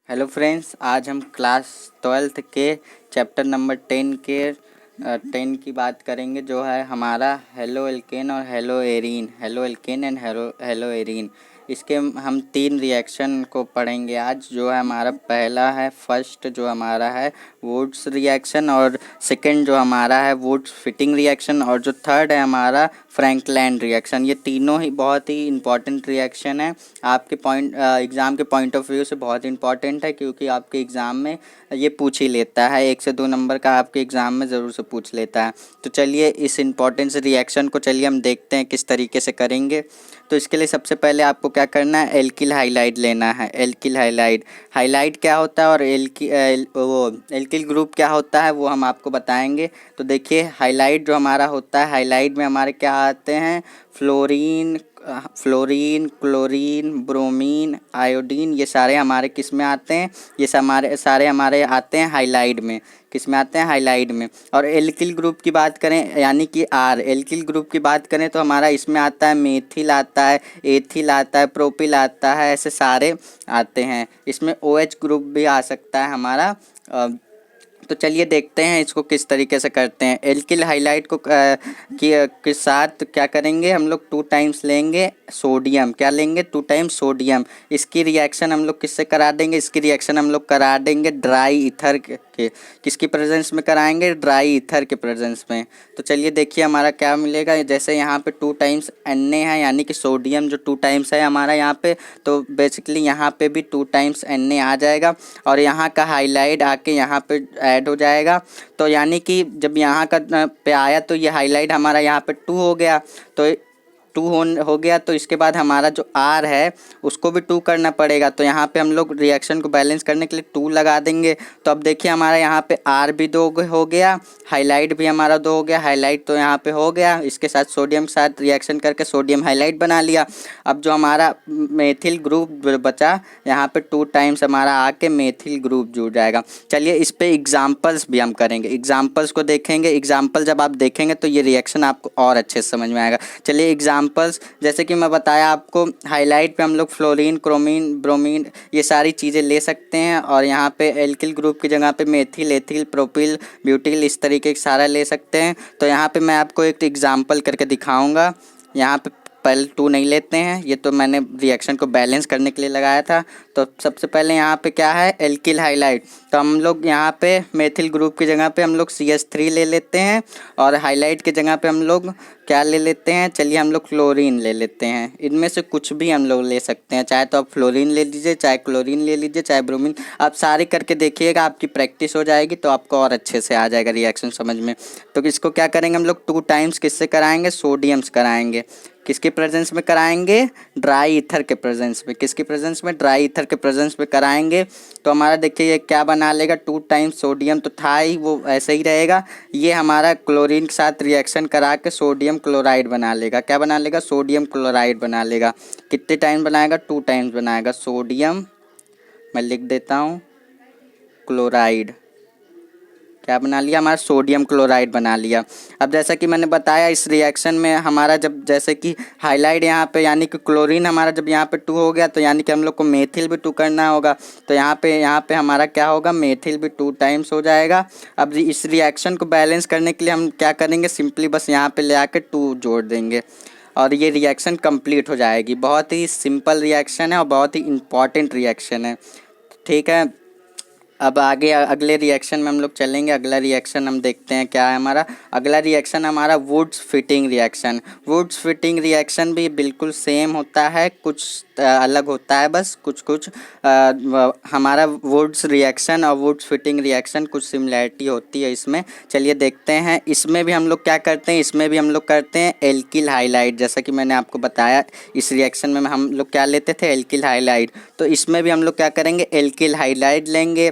Hello friends, आज हम class 12th के चैप्टर नंबर 10 की बात करेंगे, जो है हमारा हेलो एल्केन और hello arene. Halo alkane and hello arene, इसके हम 3 रिएक्शन को पढ़ेंगे आज। जो है हमारा पहला है, फर्स्ट जो हमारा है वुड्स रिएक्शन, और सेकंड जो हमारा है वुड्स फिटिंग रिएक्शन, और जो थर्ड है हमारा फ्रैंकलैंड रिएक्शन। ये तीनों ही बहुत ही इंपॉर्टेंट रिएक्शन है, आपके एग्ज़ाम के पॉइंट ऑफ व्यू से बहुत इंपॉर्टेंट है, क्योंकि आपके एग्ज़ाम में ये पूछ ही लेता है। 1 से 2 नंबर का आपके एग्ज़ाम में ज़रूर से पूछ लेता है। तो चलिए इस इम्पोर्टेंस रिएक्शन को चलिए हम देखते हैं किस तरीके से करेंगे। तो इसके लिए सबसे पहले आपको क्या करना है, एल्किल हाइलाइड लेना है। एल्किल हाइलाइड क्या होता है और एल्किल ग्रुप क्या होता है वो हम आपको बताएंगे। तो देखिए, हाइलाइड जो हमारा होता है, हाइलाइड में हमारे क्या आते हैं, फ्लोरीन, क्लोरीन, ब्रोमीन, आयोडीन, ये सारे हमारे किस में आते हैं, ये सारे हमारे आते हैं हाइलाइड में। किस में आते हैं, हाइलाइड में। और एल्किल ग्रुप की बात करें, यानी कि एल्किल ग्रुप की बात करें तो हमारा इसमें आता है मेथिल आता है, एथिल आता है, प्रोपिल आता है, ऐसे सारे आते हैं। इसमें OH ग्रुप भी आ सकता है हमारा। तो चलिए देखते हैं इसको किस तरीके से करते हैं। एल्किल हाइलाइड को के साथ क्या करेंगे, हम लोग 2 टाइम्स लेंगे सोडियम। क्या लेंगे, 2 टाइम्स सोडियम। इसकी रिएक्शन हम लोग किससे करा देंगे, इसकी रिएक्शन हम लोग करा देंगे ड्राई ईथर के किसकी प्रेजेंस में कराएंगे, ड्राई ईथर के प्रेजेंस में। तो चलिए देखिए हमारा क्या मिलेगा। जैसे यहाँ पे 2 टाइम्स Na है, यानी कि सोडियम जो 2 टाइम्स है हमारा यहाँ पे, तो बेसिकली यहाँ पे भी 2 टाइम्स Na आ जाएगा, और यहाँ का हाइलाइट आके यहाँ पे ऐड हो जाएगा। तो यानी कि जब यहाँ का पे आया तो ये हाइलाइट हमारा यहाँ पे 2 हो गया। तो 2 हो गया, तो इसके बाद हमारा जो R है उसको भी 2 करना पड़ेगा। तो यहाँ पे हम लोग रिएक्शन को बैलेंस करने के लिए 2 लगा देंगे। तो अब देखिए हमारा यहाँ पे R भी 2 हो गया, हाइलाइट भी हमारा 2 हो गया। हाइलाइट तो यहाँ पे हो गया, इसके साथ सोडियम के साथ रिएक्शन करके सोडियम हाइलाइट बना लिया। अब जो हमारा मेथिल ग्रुप बचा, यहाँ पे 2 टाइम्स हमारा आके मेथिल ग्रुप जुड़ जाएगा। चलिए इस पे एग्जाम्पल्स भी हम करेंगे, एग्जाम्पल्स को देखेंगे। एग्जाम्पल जब आप देखेंगे तो ये रिएक्शन आपको और अच्छे से समझ में आएगा। चलिए एग्जाम्पल्स, जैसे कि मैं बताया आपको, हाइलाइट पे हम लोग फ्लोरीन, क्रोमीन, ब्रोमीन, ये सारी चीज़ें ले सकते हैं, और यहाँ पे एल्किल ग्रुप की जगह पे मेथिल, एथिल, प्रोपिल, ब्यूटिल, इस तरीके का सारा ले सकते हैं। तो यहाँ पे मैं आपको एक एग्जाम्पल करके दिखाऊंगा। यहाँ पे पहले 2 नहीं लेते हैं, ये तो मैंने रिएक्शन को बैलेंस करने के लिए लगाया था। तो सबसे पहले यहाँ पे क्या है, एल्किल हाइलाइट। तो हम लोग यहाँ पे मेथिल ग्रुप की जगह पे हम लोग CH3 ले लेते हैं, और हाइलाइट की जगह पे हम लोग क्या ले लेते हैं, चलिए हम लोग क्लोरीन ले लेते हैं। इनमें से कुछ भी हम लोग ले सकते हैं, चाहे तो आप फ्लोरीन ले लीजिए, चाहे क्लोरीन ले लीजिए, चाहे ब्रोमीन। आप सारे करके देखिएगा, आपकी प्रैक्टिस हो जाएगी तो आपको और अच्छे से आ जाएगा रिएक्शन समझ में। तो इसको क्या करेंगे, हम लोग 2 टाइम्स किससे कराएंगे, सोडियम्स कराएंगे। किसके प्रेजेंस में कराएंगे, ड्राई ईथर के प्रेजेंस में। किसके प्रेजेंस में, ड्राई ईथर के प्रेजेंस में कराएंगे। तो हमारा देखिए ये क्या बना लेगा, 2 टाइम्स सोडियम तो था ही, वो ऐसे ही रहेगा। ये हमारा क्लोरीन के साथ रिएक्शन करा के सोडियम क्लोराइड बना लेगा। क्या बना लेगा, सोडियम क्लोराइड बना लेगा। कितने टाइम बनाएगा, 2 टाइम्स बनाएगा। सोडियम, मैं लिख देता हूँ, क्लोराइड। क्या बना लिया, हमारा सोडियम क्लोराइड बना लिया। अब जैसा कि मैंने बताया, इस रिएक्शन में हमारा जब जैसे कि हाइलाइट यहाँ पे, यानी कि क्लोरीन हमारा जब यहाँ पे 2 हो गया, तो यानी कि हम लोग को मेथिल भी 2 करना होगा। तो यहाँ पे हमारा क्या होगा, मेथिल भी 2 टाइम्स हो जाएगा। अब इस रिएक्शन को बैलेंस करने के लिए हम क्या करेंगे, सिंपली बस यहाँ पे ले आके 2 जोड़ देंगे, और ये रिएक्शन कंप्लीट हो जाएगी। बहुत ही सिंपल रिएक्शन है और बहुत ही इम्पॉर्टेंट रिएक्शन है, ठीक है। अब आगे अगले रिएक्शन में हम लोग चलेंगे। अगला रिएक्शन हम देखते हैं क्या है हमारा। अगला रिएक्शन हमारा Wurtz Fittig reaction. Wurtz Fittig reaction भी बिल्कुल सेम होता है, कुछ अलग होता है, बस कुछ कुछ हमारा वुड्स रिएक्शन और वुड्स फिटिंग रिएक्शन कुछ सिमिलैरिटी होती है इसमें। चलिए देखते हैं। इसमें भी हम लोग क्या करते हैं, इसमें भी हम लोग करते हैं एल्किल हाइलाइट। जैसा कि मैंने आपको बताया, इस रिएक्शन में हम लोग क्या लेते थे, एल्किल हाइलाइट। तो इसमें भी हम लोग क्या करेंगे, एल्किल हाइलाइट लेंगे।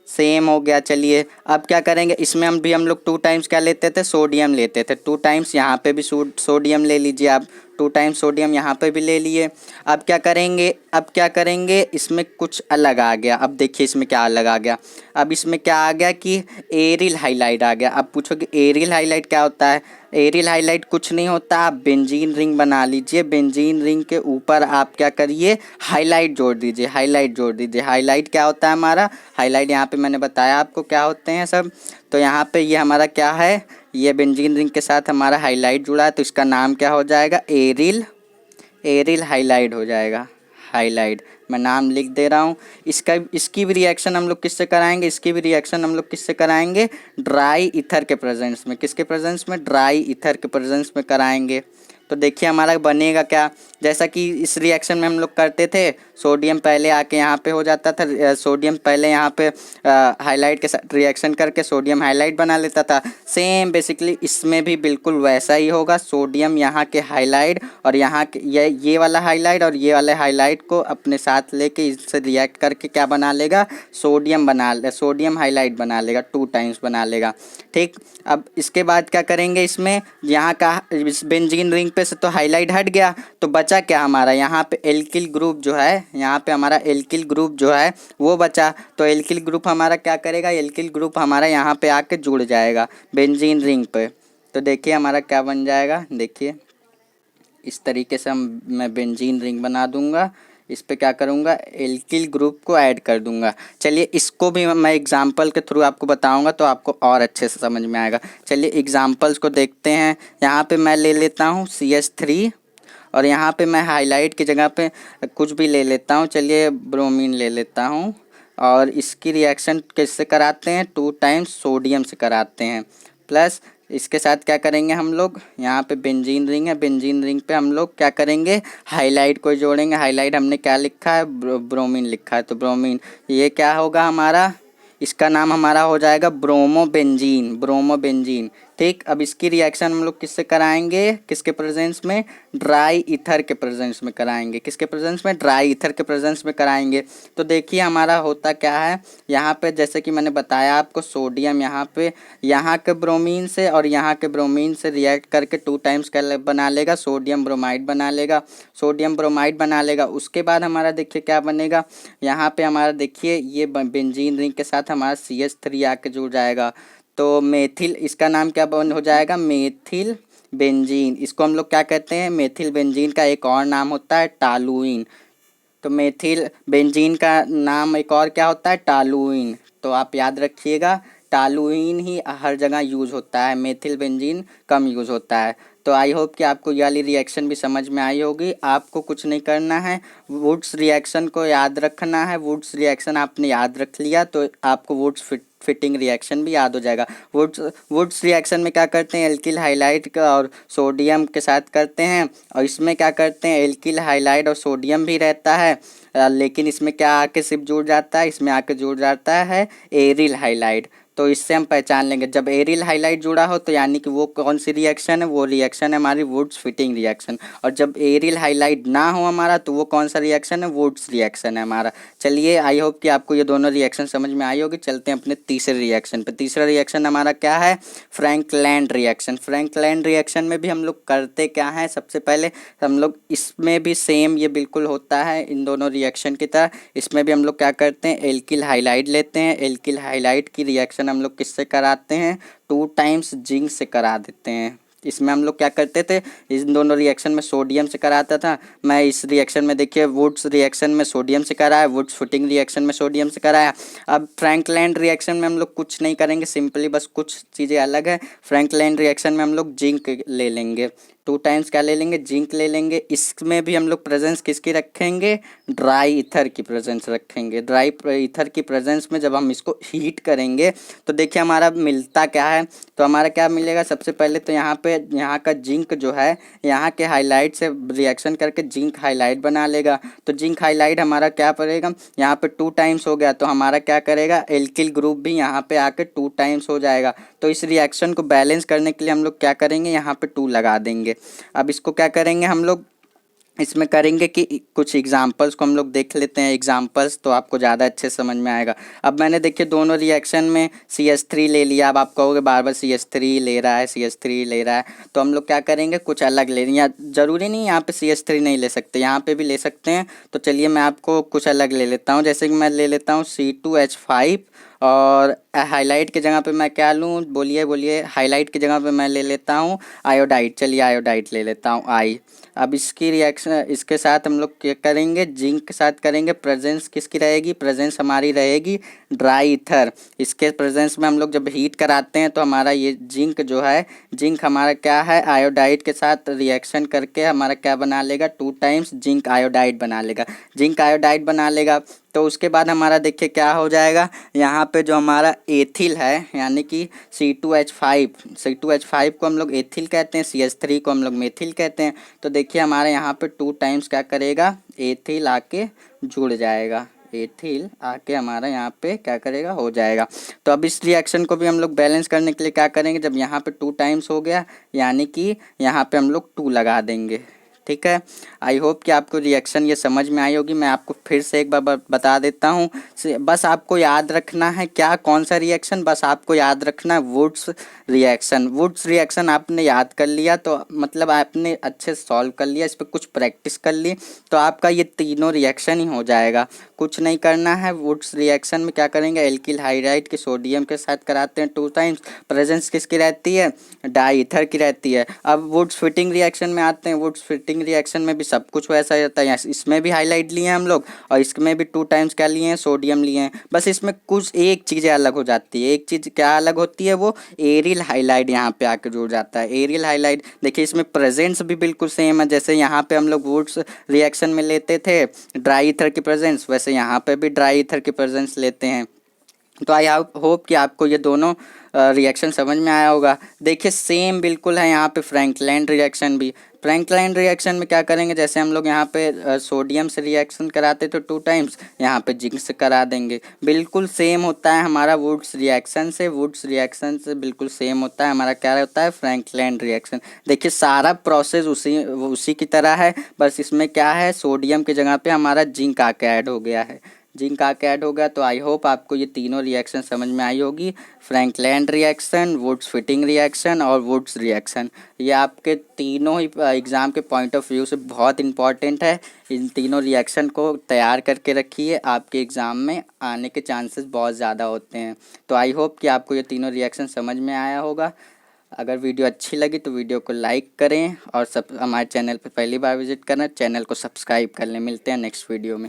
सेम हो गया। चलिए अब क्या करेंगे, इसमें हम लोग 2 टाइम्स क्या लेते थे, सोडियम लेते थे। 2 टाइम्स यहाँ पे भी सोडियम ले लीजिए आप। 2 टाइम्स सोडियम यहाँ पे भी ले लिए। अब क्या करेंगे इसमें कुछ अलग आ गया। अब देखिए इसमें क्या अलग आ गया। अब इसमें क्या आ गया कि एरिल हाइलाइट आ गया। अब पूछोगे एरिल हाइलाइट क्या होता है। एरिल हाइलाइट कुछ नहीं होता, आप बेंजीन रिंग बना लीजिए। बेंजीन रिंग के ऊपर आप क्या करिए, हाईलाइट जोड़ दीजिए। हाईलाइट क्या होता है हमारा, हाईलाइट यहाँ पे मैंने बताया आपको क्या होते हैं सब। तो यहाँ पे ये हमारा क्या है, ये बेंजीन रिंग के साथ हमारा हाईलाइट जुड़ा है, तो इसका नाम क्या हो जाएगा, एरिल हाइलाइट हो जाएगा। हाइलाइट मैं नाम लिख दे रहा हूँ। इसकी भी रिएक्शन हम लोग किससे कराएंगे, ड्राई ईथर के प्रेजेंस में। किसके प्रेजेंस में, ड्राई ईथर के प्रेजेंस में कराएंगे। तो देखिए हमारा बनेगा क्या, जैसा कि इस रिएक्शन में हम लोग करते थे, सोडियम पहले आके यहाँ पे हो जाता था, सोडियम पहले यहाँ पे हाइलाइट के साथ रिएक्शन करके सोडियम हाइलाइट बना लेता था। सेम बेसिकली इसमें भी बिल्कुल वैसा ही होगा। सोडियम यहाँ के हाइलाइट और यहाँ के ये वाला हाइलाइट और ये वाले हाइलाइट को अपने साथ लेके इससे रिएक्ट करके क्या बना लेगा, सोडियम हाइलाइट बना लेगा, 2 टाइम्स बना लेगा। ठीक, अब इसके बाद क्या करेंगे, इसमें यहाँ का इस बेंजीन रिंग पे से तो हाइलाइट हट गया, तो बचा क्या हमारा, यहाँ पे एल्किल ग्रुप जो है, यहाँ पे हमारा एल्किल ग्रुप जो है वो बचा। तो एल्किल ग्रुप हमारा क्या करेगा, एल्किल ग्रुप हमारा यहाँ पे आके जुड़ जाएगा बेंजीन रिंग पे। तो देखिए हमारा क्या बन जाएगा, देखिए इस तरीके से मैं बेंजीन रिंग बना दूंगा। इस पे क्या करूँगा, एल्किल ग्रुप को ऐड कर दूंगा। चलिए इसको भी मैं एग्जांपल के थ्रू आपको बताऊंगा तो आपको और अच्छे से समझ में आएगा। चलिए एग्जांपल्स को देखते हैं। यहाँ पे मैं ले लेता हूँ CH3 और यहाँ पे मैं हाईलाइट की जगह पे कुछ भी ले लेता हूँ। चलिए ब्रोमीन ले लेता हूँ और इसकी रिएक्शन किससे कराते हैं, 2 टाइम्स सोडियम से कराते हैं। प्लस इसके साथ क्या करेंगे हम लोग, यहाँ पे बेंजीन रिंग है, बेंजीन रिंग पे हम लोग क्या करेंगे, हाइलाइट को जोड़ेंगे। हाइलाइट हमने क्या लिखा है, ब्रोमीन लिखा है, तो ब्रोमीन ये क्या होगा हमारा, इसका नाम हमारा हो जाएगा ब्रोमोबेंजीन। ठीक, अब इसकी रिएक्शन हम लोग किससे कराएंगे, किसके प्रेजेंस में, ड्राई ईथर के प्रेजेंस में कराएंगे। किसके प्रेजेंस में, ड्राई ईथर के प्रेजेंस में कराएंगे। तो देखिए हमारा होता क्या है, यहाँ पे जैसे कि मैंने बताया आपको, सोडियम यहाँ पे यहाँ के ब्रोमीन से और यहाँ के ब्रोमीन से रिएक्ट करके 2 टाइम्स क्या बना लेगा, सोडियम ब्रोमाइड बना लेगा। उसके बाद हमारा देखिए क्या बनेगा, यहाँ पे हमारा देखिए ये बेंजीन रिंग के साथ हमारा CH3 आके जुड़ जाएगा। तो मेथिल, इसका नाम क्या बन हो जाएगा, मेथिल बेंजीन। इसको हम लोग क्या कहते हैं, मेथिल बेंजीन का एक और नाम होता है टालुइन। तो मेथिल बेंजीन का नाम एक और क्या होता है, टालुइन। तो आप याद रखिएगा, टालुइन ही हर जगह यूज़ होता है, मेथिल बेंजीन कम यूज़ होता है। तो आई होप कि आपको ये वाली रिएक्शन भी समझ में आई होगी। आपको कुछ नहीं करना है, वुड्स रिएक्शन को याद रखना है। वुड्स रिएक्शन आपने याद रख लिया तो आपको वुड्स फिटिंग रिएक्शन भी याद हो जाएगा। वुड्स रिएक्शन में क्या करते हैं, एल्किल हाइलाइट का और सोडियम के साथ करते हैं, और इसमें क्या करते हैं, एल्किल हाइलाइट और सोडियम भी रहता है, लेकिन इसमें क्या आके सिर्फ जुड़ जाता है, इसमें आके जुड़ जाता है एरिल हाइलाइट। तो इससे हम पहचान लेंगे जब एरिल हाइलाइट जुड़ा हो तो यानी कि वो कौन सी रिएक्शन है, वो रिएक्शन है हमारी वुड्स फिटिंग रिएक्शन। और जब एरिल हाइलाइट ना हो हमारा तो वो कौन सा रिएक्शन है, वुड्स रिएक्शन है हमारा। चलिए आई होप कि आपको ये दोनों रिएक्शन समझ में आई होगी। चलते हैं अपने तीसरे रिएक्शन पे। तीसरा रिएक्शन हमारा क्या है, फ्रैंकलैंड रिएक्शन। फ्रैंकलैंड रिएक्शन में भी हम लोग करते क्या है, सबसे पहले हम लोग इसमें भी सेम ये बिल्कुल होता है इन दोनों रिएक्शन की तरह। इसमें भी हम लोग क्या करते हैं, एल्किल हाइलाइट लेते हैं। एल्किल हाइलाइट की रिएक्शन हम लोग किससे कराते हैं, 2 टाइम्स जिंक से करा देते हैं। इसमें हम लोग क्या करते थे, इन दोनों रिएक्शन में सोडियम से कराता था। मैं इस रिएक्शन में देखिए वुड्स रिएक्शन में सोडियम से कराया, वुड्स फिटिंग रिएक्शन में सोडियम से कराया। अब फ्रैंकलैंड रिएक्शन में हम लोग कुछ नहीं करेंगे, सिंपली बस कुछ चीज़ें अलग है। फ्रैंकलैंड रिएक्शन में हम लोग जिंक ले लेंगे, 2 टाइम्स क्या ले लेंगे, जिंक ले लेंगे। इसमें भी हम लोग प्रेजेंस किसकी रखेंगे, ड्राई ईथर की प्रेजेंस रखेंगे। ड्राई ईथर की प्रेजेंस में जब हम इसको हीट करेंगे तो देखिए हमारा मिलता क्या है, तो हमारा क्या मिलेगा, सबसे पहले तो यहाँ पे यहाँ का जिंक जो है यहाँ के हाइलाइट से रिएक्शन करके जिंक हाइलाइट बना लेगा। तो जिंक हाइलाइट हमारा क्या पड़ेगा, यहाँ पे 2 टाइम्स हो गया, तो हमारा क्या करेगा, एल्किल ग्रुप भी यहाँ पे आके 2 टाइम्स हो जाएगा। तो इस रिएक्शन को बैलेंस करने के लिए हम लोग क्या करेंगे, यहाँ पे 2 लगा देंगे। अब इसको क्या करेंगे हम लोग, इसमें करेंगे कि कुछ एग्जांपल्स को हम लोग देख लेते हैं, एग्जांपल्स तो आपको ज़्यादा अच्छे समझ में आएगा। अब मैंने देखिए दोनों रिएक्शन में CH3 ले लिया। अब आप कहोगे बार बार CH3 ले रहा है, CH3 ले रहा है, तो हम लोग क्या करेंगे, कुछ अलग ले या ज़रूरी नहीं यहाँ पे CH3 नहीं ले सकते, यहाँ पे भी ले सकते हैं। तो चलिए मैं आपको कुछ अलग ले लेता हूँ, जैसे कि मैं ले लेता हूँ C2H5 और हाईलाइट की जगह पे मैं क्या लूँ, बोलिए बोलिए। हाईलाइट की जगह पे मैं ले लेता हूँ आयोडाइड। चलिए आयोडाइड ले लेता हूँ आई। अब इसकी रिएक्शन इसके साथ हम लोग क्या करेंगे, जिंक के साथ करेंगे। प्रेजेंस किसकी रहेगी, प्रेजेंस हमारी रहेगी ड्राई ईथर। इसके प्रेजेंस में हम लोग जब हीट कराते हैं तो हमारा ये जिंक जो है, जिंक हमारा क्या है, आयोडाइड के साथ रिएक्शन करके हमारा क्या बना लेगा, 2 टाइम्स जिंक आयोडाइड बना लेगा। जिंक आयोडाइड बना लेगा तो उसके बाद हमारा देखिए क्या हो जाएगा, यहाँ पे जो हमारा एथिल है यानी कि C2H5 को हम लोग एथिल कहते हैं, CH3 को हम लोग मेथिल कहते हैं। तो देखिए हमारे यहाँ पे 2 टाइम्स क्या करेगा, एथिल आके जुड़ जाएगा, एथिल आके हमारा यहाँ पे क्या करेगा, हो जाएगा। तो अब इस रिएक्शन को भी हम लोग बैलेंस करने के लिए क्या करेंगे, जब यहाँ पे 2 टाइम्स हो गया यानी कि यहाँ पे हम लोग 2 लगा देंगे। ठीक है, आई होप कि आपको रिएक्शन ये समझ में आई होगी। मैं आपको फिर से एक बार बता देता हूँ। बस आपको याद रखना है क्या, कौन सा रिएक्शन, बस आपको याद रखना है वुड्स रिएक्शन। वुड्स रिएक्शन आपने याद कर लिया तो मतलब आपने अच्छे से सॉल्व कर लिया, इस पर कुछ प्रैक्टिस कर ली तो आपका ये तीनों रिएक्शन ही हो जाएगा। कुछ नहीं करना है। वुड्स रिएक्शन में क्या करेंगे, एल्किल हाइड्राइड के सोडियम के साथ कराते हैं 2 टाइम्स। प्रेजेंस किसकी रहती है, डाई ईथर की रहती है। अब वुड्स फिटिंग रिएक्शन में आते हैं। वुड्स फिटिंग रिएक्शन में भी सब कुछ वैसा ही रहता है। इसमें भी हाईलाइट लिए हैं हम लोग और इसमें भी 2 टाइम्स क्या लिए हैं, सोडियम लिए हैं। बस इसमें कुछ एक चीज़ें अलग हो जाती है। एक चीज़ क्या अलग होती है, वो एरिल हाईलाइट यहाँ पे आकर जुड़ जाता है। एरिल हाईलाइट देखिए इसमें प्रेजेंस भी बिल्कुल सेम है, जैसे यहाँ पे हम लोग वुड्स रिएक्शन में लेते थे ड्राई ईथर की प्रेजेंस, वैसे यहाँ पे भी ड्राई ईथर की प्रेजेंस लेते हैं। तो आई होप कि आपको ये दोनों रिएक्शन समझ में आया होगा। देखिए सेम बिल्कुल है यहाँ पे फ्रैंकलैंड रिएक्शन भी। फ्रैंकलैंड रिएक्शन में क्या करेंगे, जैसे हम लोग यहाँ पे सोडियम से रिएक्शन कराते तो 2 टाइम्स, यहाँ पे जिंक से करा देंगे। बिल्कुल सेम होता है हमारा वुड्स रिएक्शन से। वुड्स रिएक्शन से बिल्कुल सेम होता है हमारा क्या होता है, फ्रैंकलैंड रिएक्शन। देखिए सारा प्रोसेस उसी की तरह है, बस इसमें क्या है, सोडियम की जगह पे हमारा जिंक आके ऐड हो गया है। जिंक आके ऐड हो गया। तो आई होप आपको ये तीनों रिएक्शन समझ में आई होगी। Frankland reaction, Wurtz Fittig reaction और वुड्स रिएक्शन, ये आपके तीनों ही एग्ज़ाम के पॉइंट ऑफ व्यू से बहुत इंपॉर्टेंट है। इन तीनों रिएक्शन को तैयार करके रखिए, आपके एग्ज़ाम में आने के चांसेस बहुत ज़्यादा होते हैं। तो आई होप कि आपको ये तीनों रिएक्शन समझ में आया होगा। अगर वीडियो अच्छी लगी तो वीडियो को लाइक करें और हमारे चैनल पर पहली बार विजिट करना, चैनल को सब्सक्राइब कर लें। मिलते हैं नेक्स्ट वीडियो में।